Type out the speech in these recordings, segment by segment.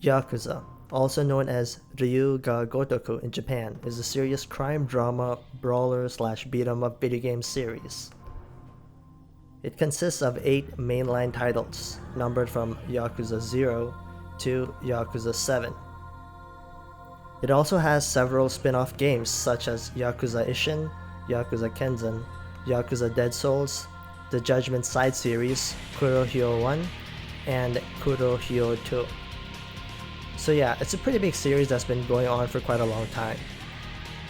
Yakuza, also known as Ryu ga Gotoku in Japan, is a serious crime drama brawler slash beat 'em up video game series. It consists of 8 mainline titles, numbered from Yakuza 0 to Yakuza 7. It also has several spin-off games such as Yakuza Ishin, Yakuza Kenzan, Yakuza Dead Souls, the Judgment Side series, Kurohyo 1, and Kurohyo 2. So yeah, it's a pretty big series that's been going on for quite a long time.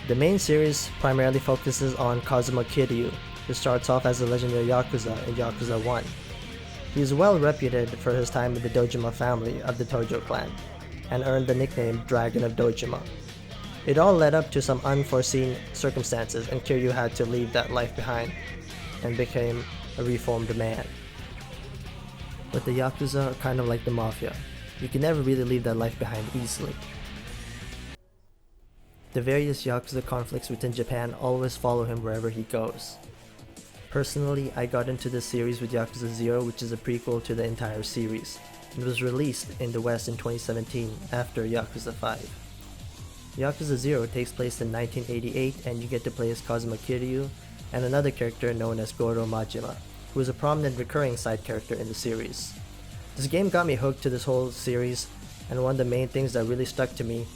The main series primarily focuses on Kazuma Kiryu, who starts off as a legendary Yakuza in Yakuza 1. He is well reputed for his time in the Dojima family of the Tojo clan, and earned the nickname Dragon of Dojima. It all led up to some unforeseen circumstances, and Kiryu had to leave that life behind and became a reformed man. But the Yakuza are kind of like the Mafia. You can never really leave that life behind easily. The various Yakuza conflicts within Japan always follow him wherever he goes. Personally, I got into this series with Yakuza 0, which is a prequel to the entire series. It was released in the West in 2017 after Yakuza 5. Yakuza 0 takes place in 1988, and you get to play as Kazuma Kiryu and another character known as Goro Majima, who is a prominent recurring side character in the series. This game got me hooked to this whole series, and one of the main things that really stuck to me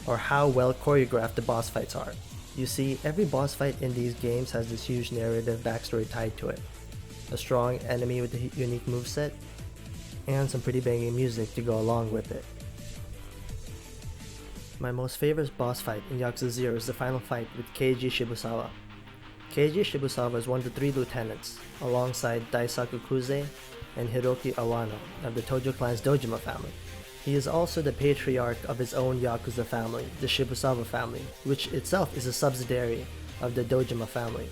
are how well choreographed the boss fights are. You see, every boss fight in these games has this huge narrative backstory tied to it. A strong enemy with a unique moveset, and some pretty banging music to go along with it. My most favorite boss fight in Yakuza 0 is the final fight with Keiji Shibusawa. Keiji Shibusawa is one of the 3 lieutenants, alongside Daisaku Kuze and Hiroki Awano of the Tojo clan's Dojima family. He is also the patriarch of his own Yakuza family, the Shibusawa family, which itself is a subsidiary of the Dojima family.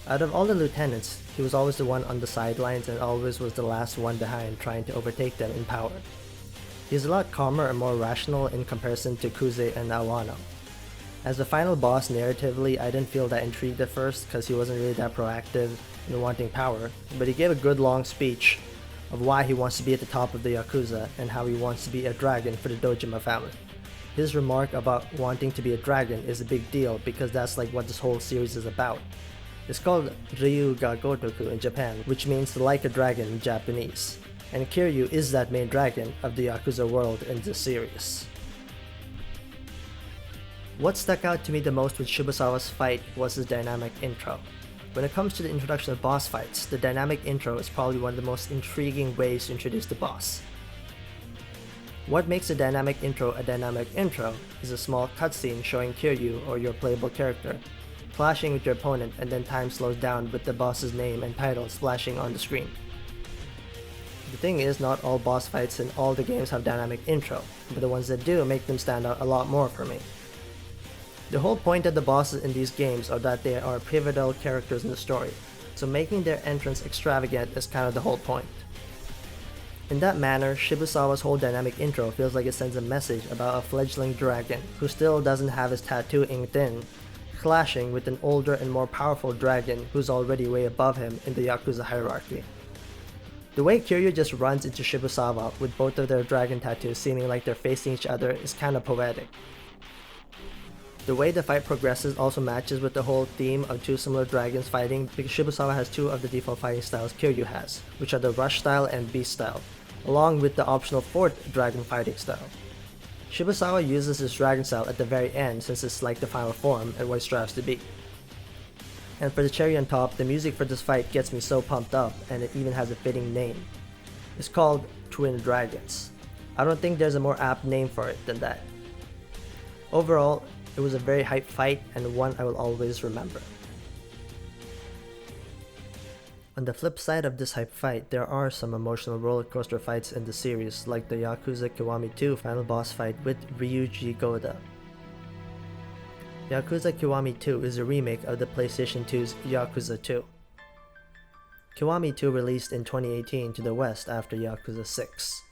Out of all the lieutenants, he was always the one on the sidelines and always was the last one behind, trying to overtake them in power. He is a lot calmer and more rational in comparison to Kuze and Awano. As the final boss narratively, I didn't feel that intrigued at first because he wasn't really that proactive in wanting power, but he gave a good long speech of why he wants to be at the top of the Yakuza and how he wants to be a dragon for the Dojima family. His remark about wanting to be a dragon is a big deal because that's like what this whole series is about. It's called Ryu ga Gotoku in Japan, which means like a dragon in Japanese, and Kiryu is that main dragon of the Yakuza world in this series. What stuck out to me the most with Shibusawa's fight was his dynamic intro. When it comes to the introduction of boss fights, the dynamic intro is probably one of the most intriguing ways to introduce the boss. What makes a dynamic intro is a small cutscene showing Kiryu, or your playable character, clashing with your opponent, and then time slows down with the boss's name and title splashing on the screen. The thing is, not all boss fights in all the games have dynamic intro, but the ones that do make them stand out a lot more for me. The whole point of the bosses in these games are that they are pivotal characters in the story, so making their entrance extravagant is kind of the whole point. In that manner, Shibusawa's whole dynamic intro feels like it sends a message about a fledgling dragon who still doesn't have his tattoo inked in, clashing with an older and more powerful dragon who's already way above him in the Yakuza hierarchy. The way Kiryu just runs into Shibusawa with both of their dragon tattoos seeming like they're facing each other is kinda poetic. The way the fight progresses also matches with the whole theme of 2 similar dragons fighting, because Shibusawa has 2 of the default fighting styles Kiryu has, which are the Rush style and Beast style, along with the optional 4th dragon fighting style. Shibusawa uses his dragon style at the very end since it's like the final form and what it strives to be. And for the cherry on top, the music for this fight gets me so pumped up, and it even has a fitting name. It's called Twin Dragons. I don't think there's a more apt name for it than that. Overall, it was a very hype fight and one I will always remember. On the flip side of this hype fight, there are some emotional rollercoaster fights in the series, like the Yakuza Kiwami 2 final boss fight with Ryuji Goda. Yakuza Kiwami 2 is a remake of the PlayStation 2's Yakuza 2. Kiwami 2 released in 2018 to the West after Yakuza 6.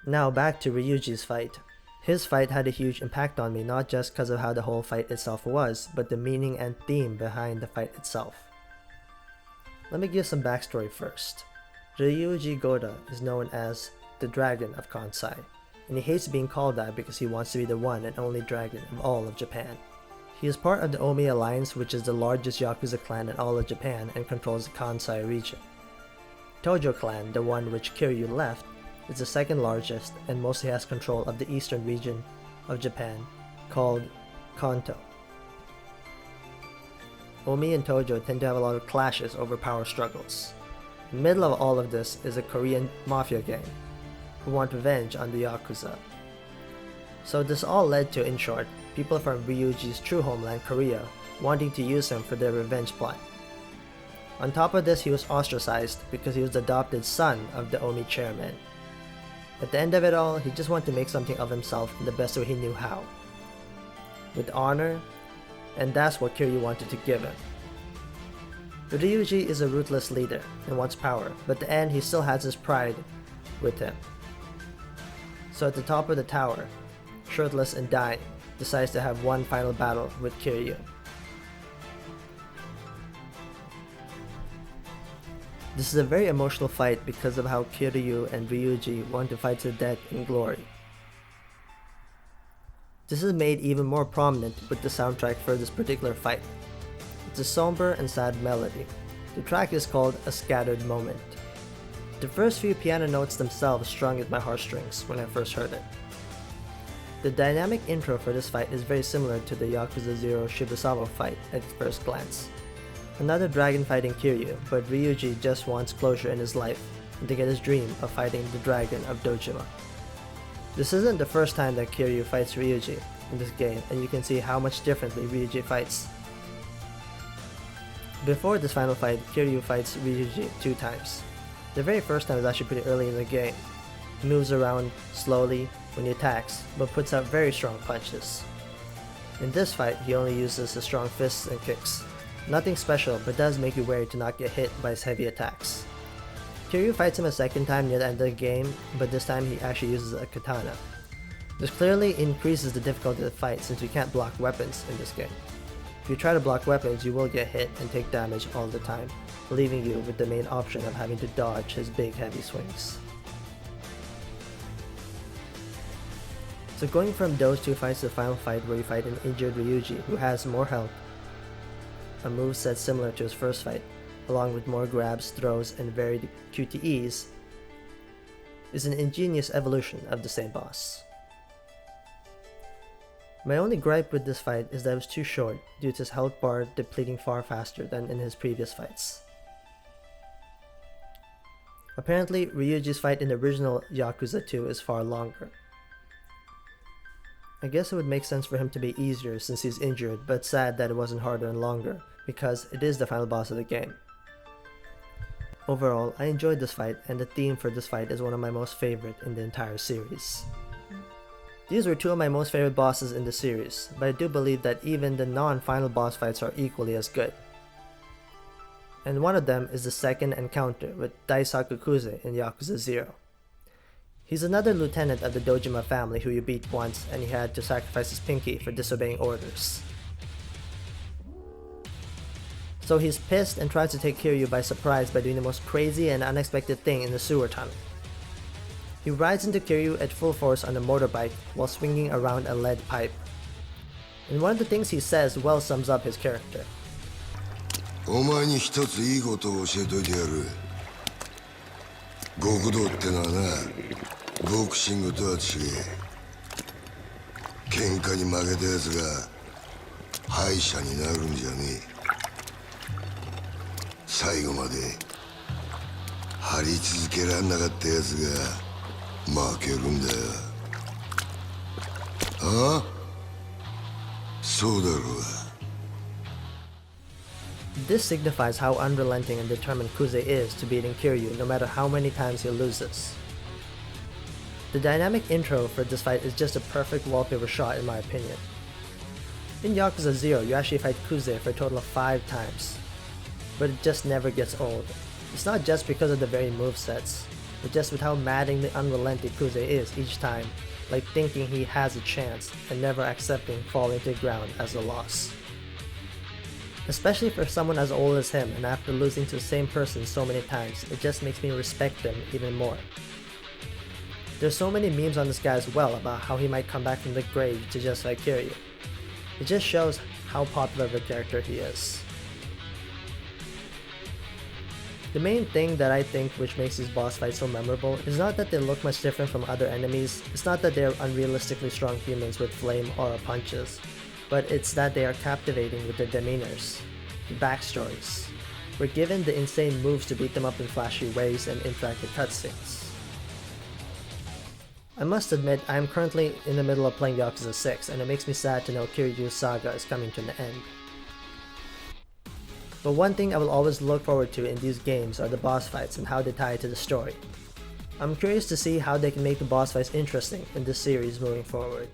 Now back to Ryuji's fight. His fight had a huge impact on me, not just because of how the whole fight itself was, but the meaning and theme behind the fight itself. Let me give some backstory first. Ryuji Goda is known as the Dragon of Kansai, and he hates being called that because he wants to be the one and only dragon of all of Japan. He is part of the Omi Alliance, which is the largest Yakuza clan in all of Japan and controls the Kansai region. Tojo clan, the one which Kiryu left, is the second largest and mostly has control of the eastern region of Japan, called Kanto. Omi and Tojo tend to have a lot of clashes over power struggles. In the middle of all of this is a Korean mafia gang, who want revenge on the Yakuza. So this all led to, in short, people from Ryuji's true homeland, Korea, wanting to use him for their revenge plot. On top of this, he was ostracized because he was the adopted son of the Omi chairman. At the end of it all, he just wanted to make something of himself in the best way he knew how. With honor, and that's what Kiryu wanted to give him. Ryuji is a ruthless leader and wants power, but at the end he still has his pride with him. So at the top of the tower, shirtless and dying, decides to have one final battle with Kiryu. This is a very emotional fight because of how Kiryu and Ryuji want to fight to the death in glory. This is made even more prominent with the soundtrack for this particular fight. It's a somber and sad melody. The track is called A Scattered Moment. The first few piano notes themselves strung at my heartstrings when I first heard it. The dynamic intro for this fight is very similar to the Yakuza 0 Shibusawa fight at first glance. Another dragon fighting Kiryu, but Ryuji just wants closure in his life and to get his dream of fighting the dragon of Dojima. This isn't the first time that Kiryu fights Ryuji in this game, and you can see how much differently Ryuji fights. Before this final fight, Kiryu fights Ryuji 2 times. The very first time is actually pretty early in the game. He moves around slowly when he attacks, but puts out very strong punches. In this fight, he only uses his strong fists and kicks. Nothing special, but does make you wary to not get hit by his heavy attacks. Kiryu fights him a second time near the end of the game, but this time he actually uses a katana. This clearly increases the difficulty of the fight since you can't block weapons in this game. If you try to block weapons, you will get hit and take damage all the time, leaving you with the main option of having to dodge his big heavy swings. So going from those 2 fights to the final fight where you fight an injured Ryuji who has more health, a moveset similar to his first fight, along with more grabs, throws, and varied QTEs, is an ingenious evolution of the same boss. My only gripe with this fight is that it was too short due to his health bar depleting far faster than in his previous fights. Apparently, Ryuji's fight in the original Yakuza 2 is far longer. I guess it would make sense for him to be easier since he's injured, but sad that it wasn't harder and longer, because it is the final boss of the game. Overall, I enjoyed this fight, and the theme for this fight is one of my most favorite in the entire series. These were 2 of my most favorite bosses in the series, but I do believe that even the non-final boss fights are equally as good. And one of them is the second encounter with Daisaku Kuze in Yakuza 0. He's another lieutenant of the Dojima family who you beat once, and he had to sacrifice his pinky for disobeying orders. So he's pissed and tries to take Kiryu by surprise by doing the most crazy and unexpected thing in the sewer tunnel. He rides into Kiryu at full force on a motorbike while swinging around a lead pipe. And one of the things he says well sums up his character. お前に一ついいことを教えといてやる。極道ってのはな、ボクシングとは違え。喧嘩に負けたやつが敗者になるんじゃねえ。最後まで張り続けらんなかったやつが負けるんだよ。ああ？そうだろうが。This signifies how unrelenting and determined Kuze is to beating Kiryu no matter how many times he loses. The dynamic intro for this fight is just a perfect wallpaper shot in my opinion. In Yakuza 0, you actually fight Kuze for a total of 5 times, but it just never gets old. It's not just because of the very movesets, but just with how maddeningly unrelenting Kuze is each time, like thinking he has a chance and never accepting falling to the ground as a loss. Especially for someone as old as him, and after losing to the same person so many times, it just makes me respect him even more. There's so many memes on this guy as well about how he might come back from the grave to just fight Kiryu. It just shows how popular of a character he is. The main thing that I think which makes these boss fights so memorable is not that they look much different from other enemies, it's not that they are unrealistically strong humans with flame aura punches, but it's that they are captivating with their demeanors, the backstories. We're given the insane moves to beat them up in flashy ways and interactive cutscenes. I must admit, I am currently in the middle of playing Yakuza 6 and it makes me sad to know Kiryu's saga is coming to an end. But one thing I will always look forward to in these games are the boss fights and how they tie to the story. I'm curious to see how they can make the boss fights interesting in this series moving forward.